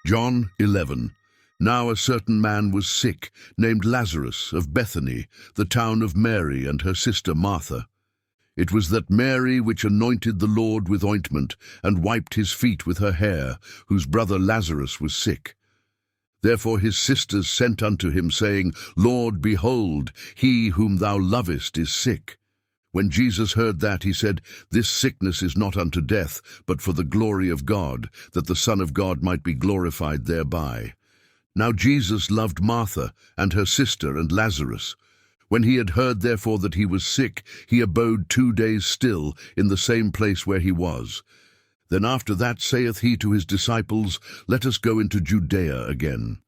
John 11. Now a certain man was sick, named Lazarus, of Bethany, the town of Mary and her sister Martha. It was that Mary which anointed the Lord with ointment, and wiped his feet with her hair, whose brother Lazarus was sick. Therefore his sisters sent unto him, saying, Lord, behold, he whom thou lovest is sick. When Jesus heard that, he said, This sickness is not unto death, but for the glory of God, that the Son of God might be glorified thereby. Now Jesus loved Martha, and her sister, and Lazarus. When he had heard therefore that he was sick, he abode 2 days still in the same place where he was. Then after that saith he to his disciples, Let us go into Judea again.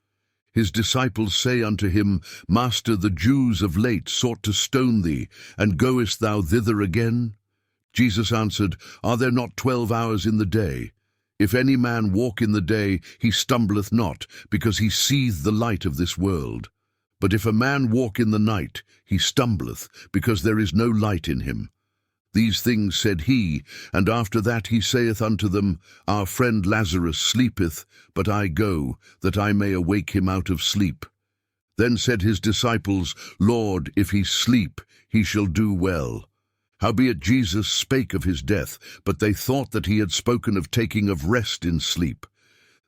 His disciples say unto him, Master, the Jews of late sought to stone thee, and goest thou thither again? Jesus answered, Are there not 12 hours in the day? If any man walk in the day, he stumbleth not, because he seeth the light of this world. But if a man walk in the night, he stumbleth, because there is no light in him. These things said he, and after that he saith unto them, Our friend Lazarus sleepeth, but I go, that I may awake him out of sleep. Then said his disciples, Lord, if he sleep, he shall do well. Howbeit Jesus spake of his death, but they thought that he had spoken of taking of rest in sleep.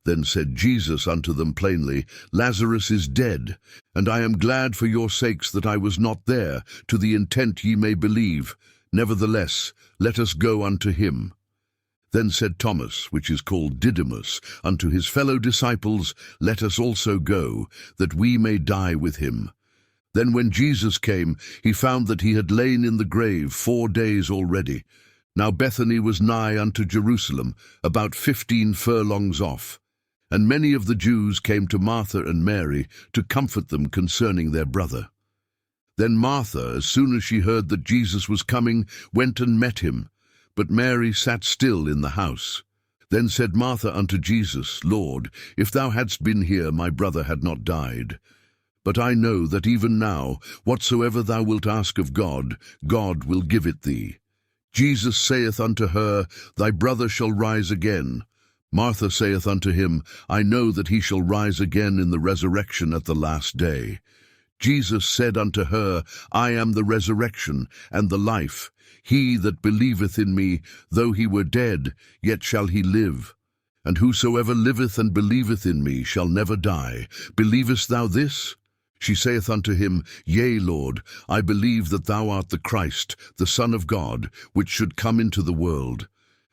Then said Jesus unto them plainly, Lazarus is dead, and I am glad for your sakes that I was not there, to the intent ye may believe. Nevertheless, let us go unto him. Then said Thomas, which is called Didymus, unto his fellow disciples, Let us also go, that we may die with him. Then when Jesus came, he found that he had lain in the grave 4 days already. Now Bethany was nigh unto Jerusalem, about 15 furlongs off. And many of the Jews came to Martha and Mary to comfort them concerning their brother. Then Martha, as soon as she heard that Jesus was coming, went and met him. But Mary sat still in the house. Then said Martha unto Jesus, Lord, if thou hadst been here, my brother had not died. But I know that even now, whatsoever thou wilt ask of God, God will give it thee. Jesus saith unto her, Thy brother shall rise again. Martha saith unto him, I know that he shall rise again in the resurrection at the last day. Jesus said unto her, I am the resurrection and the life. He that believeth in me, though he were dead, yet shall he live. And whosoever liveth and believeth in me shall never die. Believest thou this? She saith unto him, Yea, Lord, I believe that thou art the Christ, the Son of God, which should come into the world.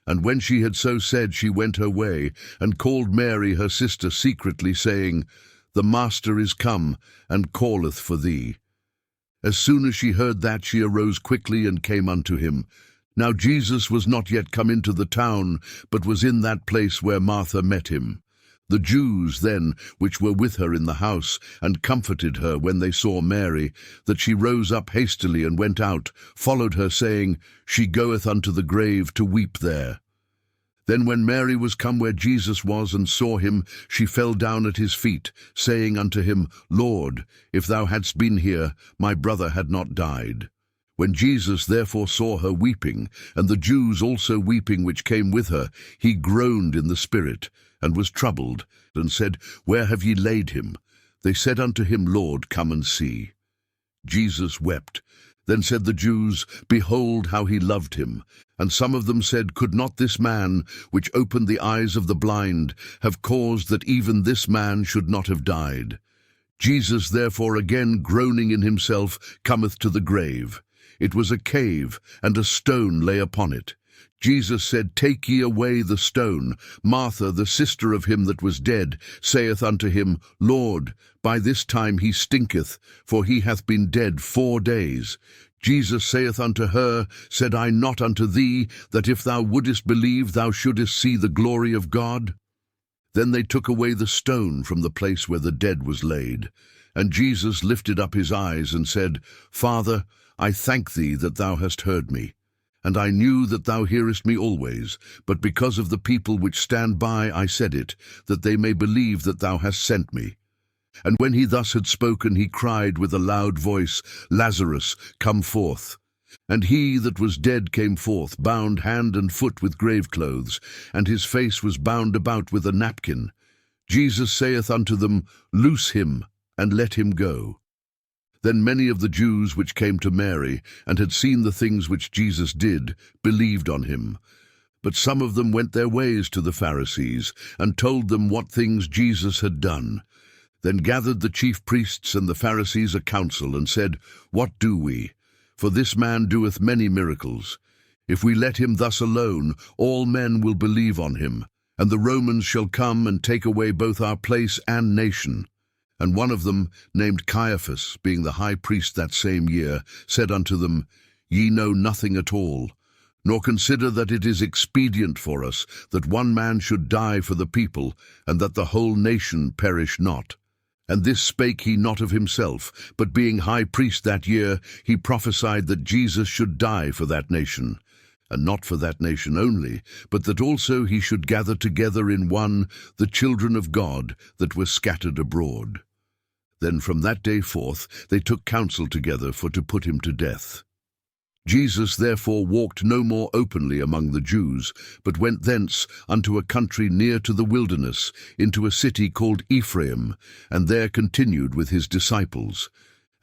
And when she had so said, she went her way, and called Mary her sister secretly, saying, The Master is come, and calleth for thee. As soon as she heard that, she arose quickly and came unto him. Now Jesus was not yet come into the town, but was in that place where Martha met him. The Jews then, which were with her in the house, and comforted her when they saw Mary, that she rose up hastily and went out, followed her, saying, She goeth unto the grave to weep there. Then when Mary was come where Jesus was, and saw him, she fell down at his feet, saying unto him, Lord, if thou hadst been here, my brother had not died. When Jesus therefore saw her weeping, and the Jews also weeping which came with her, he groaned in the spirit, and was troubled, and said, Where have ye laid him? They said unto him, Lord, come and see. Jesus wept. Then said the Jews, Behold how he loved him. And some of them said, Could not this man, which opened the eyes of the blind, have caused that even this man should not have died? Jesus therefore again groaning in himself cometh to the grave. It was a cave, and a stone lay upon it. Jesus said, Take ye away the stone. Martha, the sister of him that was dead, saith unto him, Lord, by this time he stinketh, for he hath been dead 4 days. Jesus saith unto her, Said I not unto thee, that if thou wouldest believe, thou shouldest see the glory of God? Then they took away the stone from the place where the dead was laid. And Jesus lifted up his eyes, and said, Father, I thank thee that thou hast heard me. And I knew that thou hearest me always, but because of the people which stand by I said it, that they may believe that thou hast sent me. And when he thus had spoken, he cried with a loud voice, Lazarus, come forth. And he that was dead came forth, bound hand and foot with grave clothes, and his face was bound about with a napkin. Jesus saith unto them, Loose him, and let him go. Then many of the Jews which came to Mary, and had seen the things which Jesus did, believed on him. But some of them went their ways to the Pharisees, and told them what things Jesus had done. Then gathered the chief priests and the Pharisees a council, and said, What do we? For this man doeth many miracles. If we let him thus alone, all men will believe on him, and the Romans shall come and take away both our place and nation. And one of them, named Caiaphas, being the high priest that same year, said unto them, Ye know nothing at all, nor consider that it is expedient for us that one man should die for the people, and that the whole nation perish not. And this spake he not of himself, but being high priest that year, he prophesied that Jesus should die for that nation. And not for that nation only, but that also he should gather together in one the children of God that were scattered abroad. Then from that day forth they took counsel together for to put him to death. Jesus therefore walked no more openly among the Jews, but went thence unto a country near to the wilderness, into a city called Ephraim, and there continued with his disciples.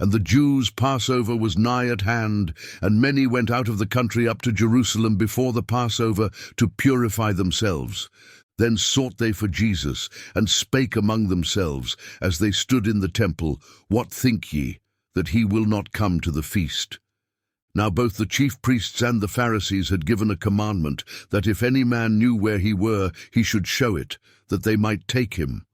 And the Jews' Passover was nigh at hand, and many went out of the country up to Jerusalem before the Passover to purify themselves. Then sought they for Jesus, and spake among themselves, as they stood in the temple, What think ye, that he will not come to the feast? Now both the chief priests and the Pharisees had given a commandment, that if any man knew where he were, he should show it, that they might take him.